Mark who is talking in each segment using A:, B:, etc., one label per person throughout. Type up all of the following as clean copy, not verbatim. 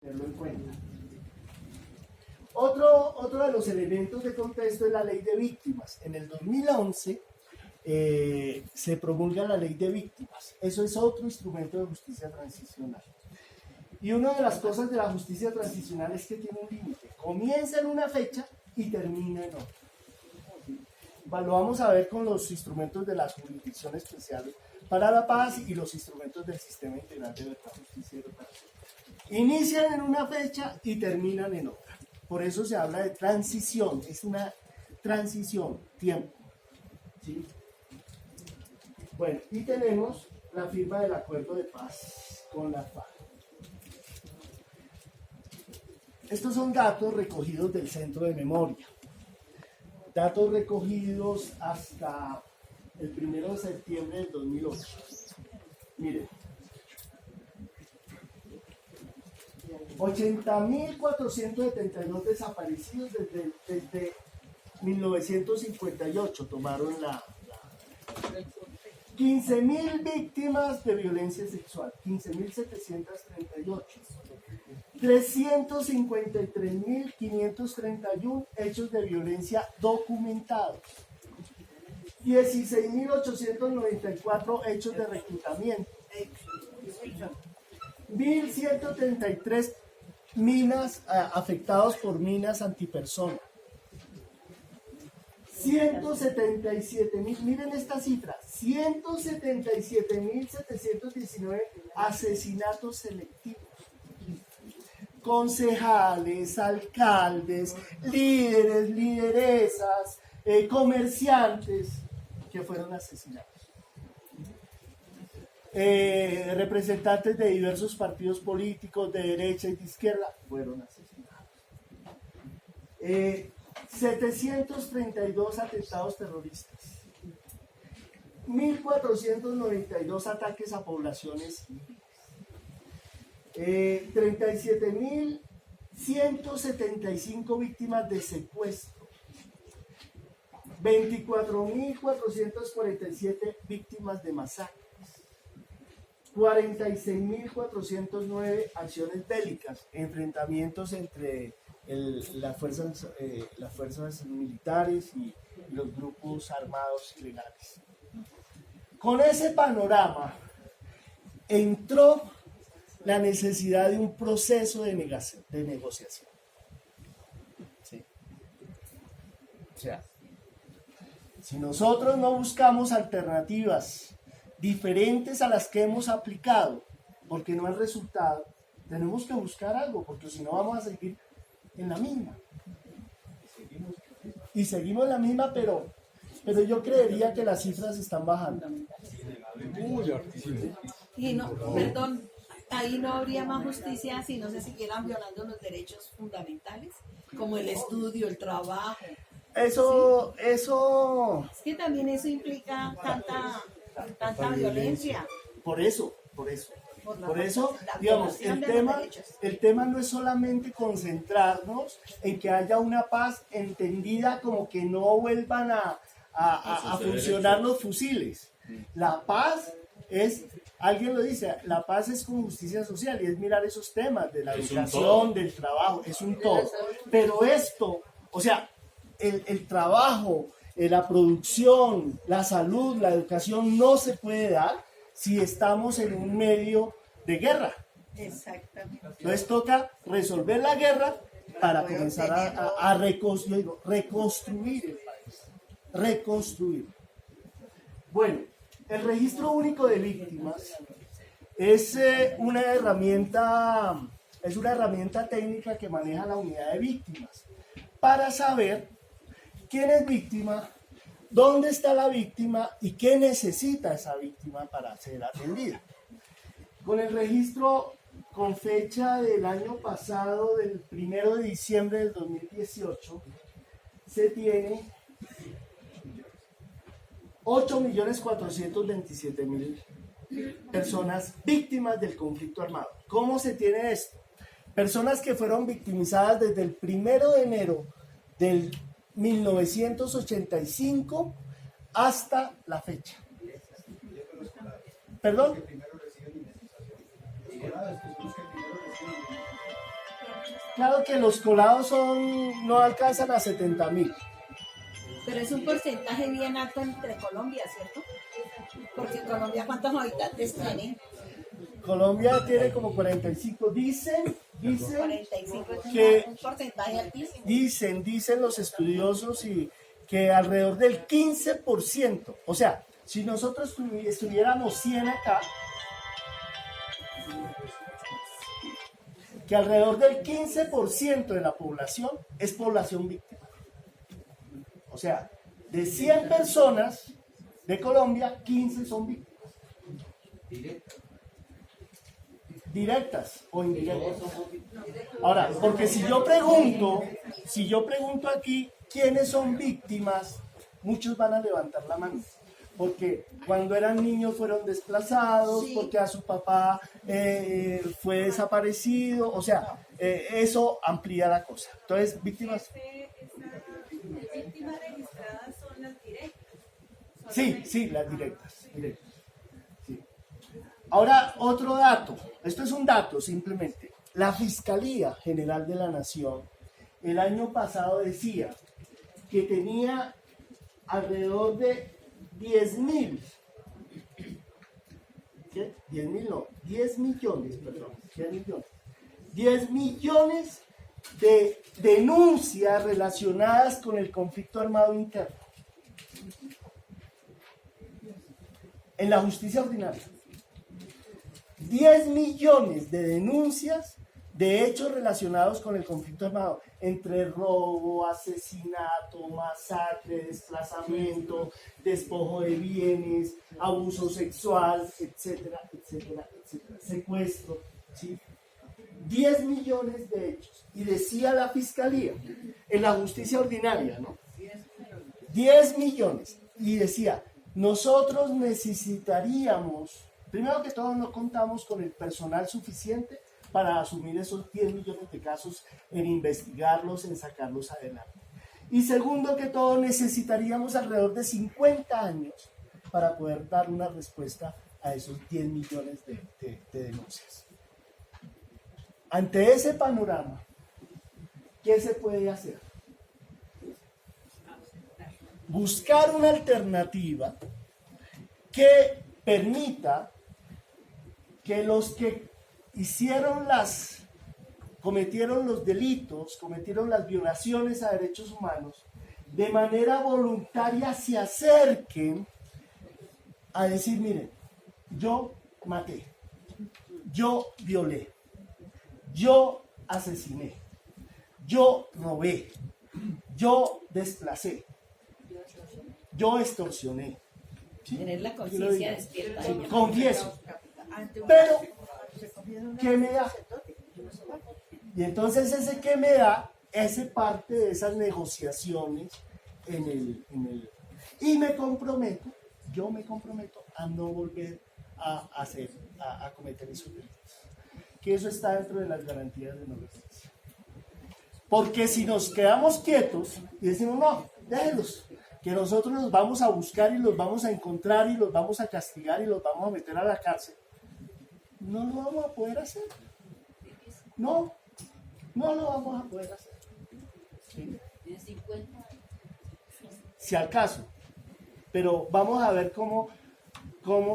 A: tenerlo en cuenta. Otro de los elementos de contexto es la ley de víctimas. En el 2011 se promulga la ley de víctimas. Eso es otro instrumento de justicia transicional. Y una de las cosas de la justicia transicional es que tiene un límite. Comienza en una fecha y termina en otra. Lo vamos a ver con los instrumentos de las jurisdicciones especiales para la paz y los instrumentos del sistema integral de verdad, justicia y reparación. Inician en una fecha y terminan en otra. Por eso se habla de transición. Es una transición, tiempo. ¿Sí? Bueno, y tenemos la firma del acuerdo de paz con la FARC. Estos son datos recogidos del Centro de Memoria. Datos recogidos hasta el 1 de septiembre del 2008. Miren. 80.472 desaparecidos desde 1958 tomaron la 15.000 víctimas de violencia sexual, 15.738, 353.531 hechos de violencia documentados, 16.894 hechos de reclutamiento, 1.133 minas afectados por minas antipersona, 177.000, miren esta cifra, 177.719 asesinatos selectivos. Concejales, alcaldes, líderes, lideresas, comerciantes que fueron asesinados. Representantes de diversos partidos políticos de derecha y de izquierda fueron asesinados. 732 atentados terroristas, 1.492 ataques a poblaciones civiles, 37.175 víctimas de secuestro, 24.447 víctimas de masacres, 46.409 acciones bélicas, enfrentamientos entre las fuerzas militares y los grupos armados ilegales. Con ese panorama entró la necesidad de un proceso de negociación. ¿Sí? O sea, si nosotros no buscamos alternativas diferentes a las que hemos aplicado, porque no han resultado, tenemos que buscar algo, porque si no vamos a seguir en la misma. Y seguimos en la misma, pero yo creería que las cifras están bajando.
B: Y no, perdón, ahí no habría más justicia si no se siguieran violando los derechos fundamentales, como el estudio, el trabajo.
A: Eso.
B: Es que también eso implica tanta violencia.
A: Por eso, digamos, el tema no es solamente concentrarnos en que haya una paz entendida como que no vuelvan a funcionar los fusiles. La paz es, alguien lo dice, la paz es con justicia social y es mirar esos temas de la educación, del trabajo, es un todo. Pero esto, o sea, el trabajo, la producción, la salud, la educación no se puede dar si estamos en un medio de guerra.
B: Exactamente.
A: Entonces toca resolver la guerra para comenzar a reconstruir el país. Reconstruir. Bueno, el registro único de víctimas es una herramienta técnica que maneja la unidad de víctimas para saber quién es víctima, dónde está la víctima y qué necesita esa víctima para ser atendida. Con el registro con fecha del año pasado, del 1 de diciembre del 2018, se tiene 8.427.000 personas víctimas del conflicto armado. ¿Cómo se tiene esto? Personas que fueron victimizadas desde el 1 de enero del 1985 hasta la fecha. ¿Perdón? Claro que los colados no alcanzan a 70.000.
B: Pero es un porcentaje bien alto entre Colombia, ¿cierto? Porque Colombia, ¿cuántos habitantes tiene?
A: Colombia tiene como 45. Dicen
B: 45 es
A: que
B: un porcentaje altísimo.
A: dicen los estudiosos y que alrededor del 15%, o sea, si nosotros estuviéramos 100 acá, que alrededor del 15% de la población es población víctima. O sea, de 100 personas de Colombia, 15 son víctimas. Directas o indirectas. Ahora, porque si yo pregunto aquí quiénes son víctimas, muchos van a levantar la mano. Porque cuando eran niños fueron desplazados,
B: Sí.
A: porque a su papá fue desaparecido, o sea, eso amplía la cosa. Entonces, víctimas...
C: Las víctimas registradas son las directas.
A: Sí, las directas. Sí. Ahora, otro dato. Esto es un dato simplemente. La Fiscalía General de la Nación el año pasado decía que tenía alrededor de 10.000. ¿Qué? 10.000 no, 10 millones, perdón. 10 millones. 10 millones de denuncias relacionadas con el conflicto armado interno en la justicia ordinaria. 10 millones de denuncias de hechos relacionados con el conflicto armado, entre robo, asesinato, masacre, desplazamiento, despojo de bienes, abuso sexual, etcétera, etcétera, etcétera, secuestro, ¿sí? 10 millones de hechos. Y decía la Fiscalía, en la justicia ordinaria, ¿no? 10 millones. Y decía, nosotros necesitaríamos, primero que todo no contamos con el personal suficiente para asumir esos 10 millones de casos, en investigarlos, en sacarlos adelante. Y segundo que todo, necesitaríamos alrededor de 50 años para poder dar una respuesta a esos 10 millones de denuncias. Ante ese panorama, ¿qué se puede hacer? Buscar una alternativa que permita que los que cometieron los delitos, cometieron las violaciones a derechos humanos, de manera voluntaria se acerquen a decir, miren, yo maté, yo violé, yo asesiné, yo robé, yo desplacé, yo extorsioné. ¿Sí?
B: Tener la conciencia despierta.
A: Sí, confieso. Pero, ¿qué me da? Y entonces ese que me da, ese parte de esas negociaciones y yo me comprometo a no volver a cometer esos delitos. Que eso está dentro de las garantías de no repetición. Porque si nos quedamos quietos y decimos, no, déjenlos, que nosotros los vamos a buscar y los vamos a encontrar y los vamos a castigar y los vamos a meter a la cárcel, no lo vamos a poder hacer. No lo vamos a poder hacer. ¿Sí? Si al caso. Pero vamos a ver cómo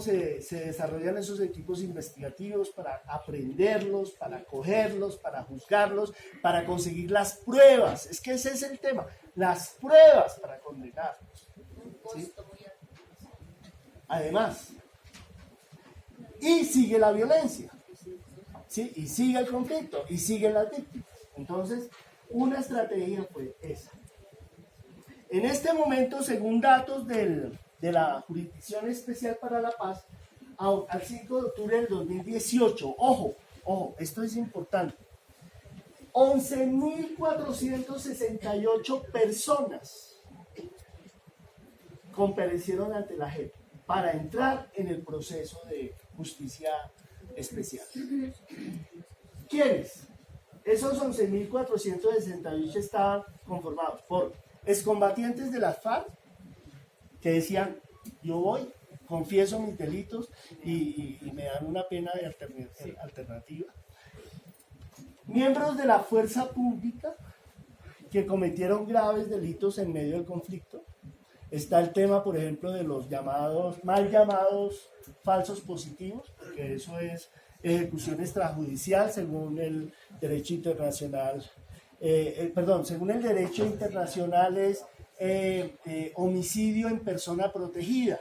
A: se desarrollan esos equipos investigativos para aprenderlos, para cogerlos, para juzgarlos, para conseguir las pruebas. Es que ese es el tema, las pruebas para condenarlos. ¿Sí? Además, y sigue la violencia, ¿sí? Y sigue el conflicto, y siguen las víctimas. Entonces, una estrategia fue esa. En este momento, según datos de la Jurisdicción Especial para la Paz, al 5 de octubre del 2018, ojo, esto es importante, 11.468 personas comparecieron ante la JEP para entrar en el proceso de justicia especial. ¿Quiénes? Esos 11.468 estaban conformados por excombatientes de las FARC que decían, yo voy, confieso mis delitos y me dan una pena de alternativa. Miembros de la fuerza pública que cometieron graves delitos en medio del conflicto. Está el tema, por ejemplo, de los llamados, mal llamados falsos positivos, porque eso es ejecución extrajudicial según el derecho internacional. Según el derecho internacional es homicidio en persona protegida.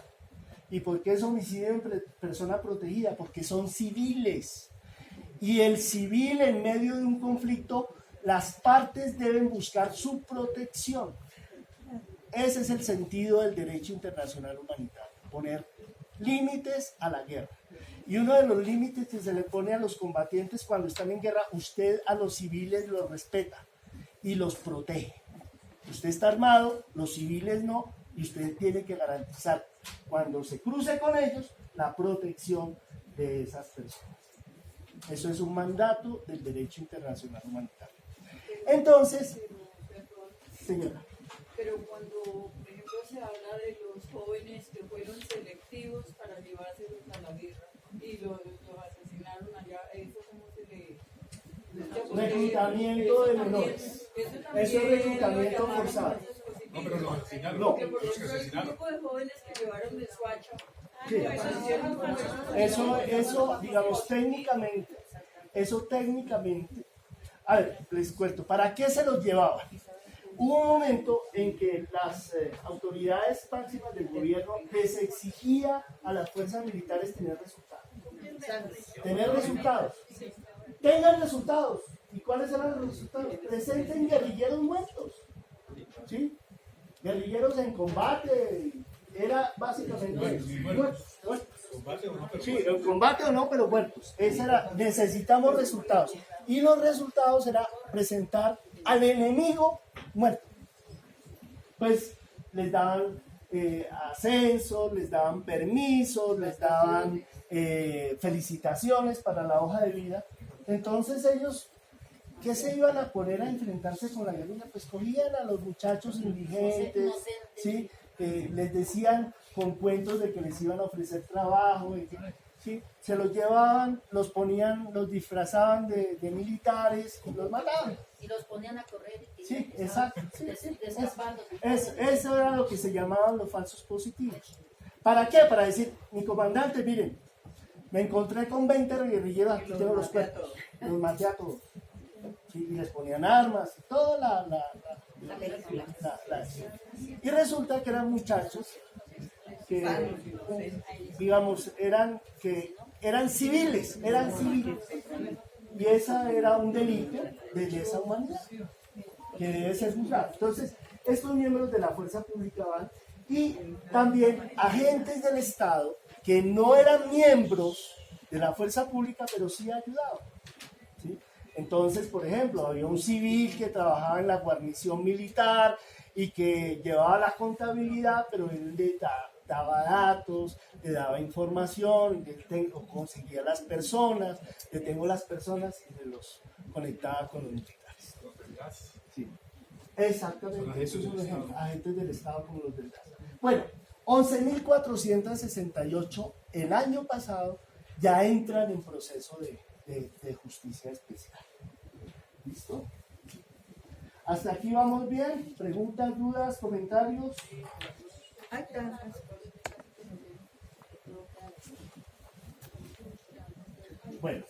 A: ¿Y por qué es homicidio en persona protegida? Porque son civiles. Y el civil en medio de un conflicto, las partes deben buscar su protección. Ese es el sentido del derecho internacional humanitario, poner límites a la guerra. Y uno de los límites que se le pone a los combatientes cuando están en guerra, usted a los civiles los respeta y los protege. Usted está armado, los civiles no, y usted tiene que garantizar cuando se cruce con ellos la protección de esas personas. Eso es un mandato del derecho internacional humanitario. Entonces, señora.
C: Pero cuando, por ejemplo, se habla de los jóvenes que fueron selectivos para llevárselos a la guerra y los asesinaron allá, ¿eso cómo se le...?
A: Reclutamiento de menores. Eso es reclutamiento forzado.
D: No, pero los asesinaron.
A: No.
C: Porque por ejemplo, el tipo de jóvenes que llevaron de Suacha,
A: Sí. Eso, digamos, técnicamente, a ver, les cuento, ¿para qué se los llevaban? Hubo un momento en que las autoridades máximas del gobierno les exigía a las fuerzas militares tener resultados. Tengan resultados. ¿Y cuáles eran los resultados? Presenten guerrilleros muertos. ¿Sí? Guerrilleros en combate. Era básicamente muertos. Sí, en combate o no, pero muertos. Esa era, necesitamos resultados. Y los resultados era presentar al enemigo muerto. Pues les daban ascensos, les daban permisos, les daban felicitaciones para la hoja de vida. Entonces ellos, ¿qué se iban a poner a enfrentarse con la guerrilla? Pues cogían a los muchachos indigentes, ¿sí? Les decían con cuentos de que les iban a ofrecer trabajo, ¿sí? Se los llevaban, los ponían, los disfrazaban de militares y los mataban.
E: Y los ponían a correr.
A: Sí, exacto. Sí,
E: Escapando.
A: Eso era lo que se llamaban los falsos positivos. ¿Para qué? Para decir, mi comandante, miren, me encontré con 20 guerrilleros, aquí tengo los cuerpos, los maté a todos. Sí, y les ponían armas, y toda la película. Y resulta que eran muchachos que, digamos, eran civiles, y esa era un delito de lesa humanidad, que debe ser juzgado. Entonces, estos miembros de la fuerza pública van, y también agentes del Estado que no eran miembros de la fuerza pública, pero sí ayudaban. ¿Sí? Entonces, por ejemplo, había un civil que trabajaba en la guarnición militar y que llevaba la contabilidad, pero él le daba datos, le daba información, conseguía las personas, le tengo las personas y se los conectaba con los militares. Sí. Exactamente, eso es un ejemplo, agentes del Estado como los del GAS. Bueno, 11.468 el año pasado ya entran en proceso de justicia especial. ¿Listo? ¿Hasta aquí vamos bien? ¿Preguntas, dudas, comentarios? Bueno.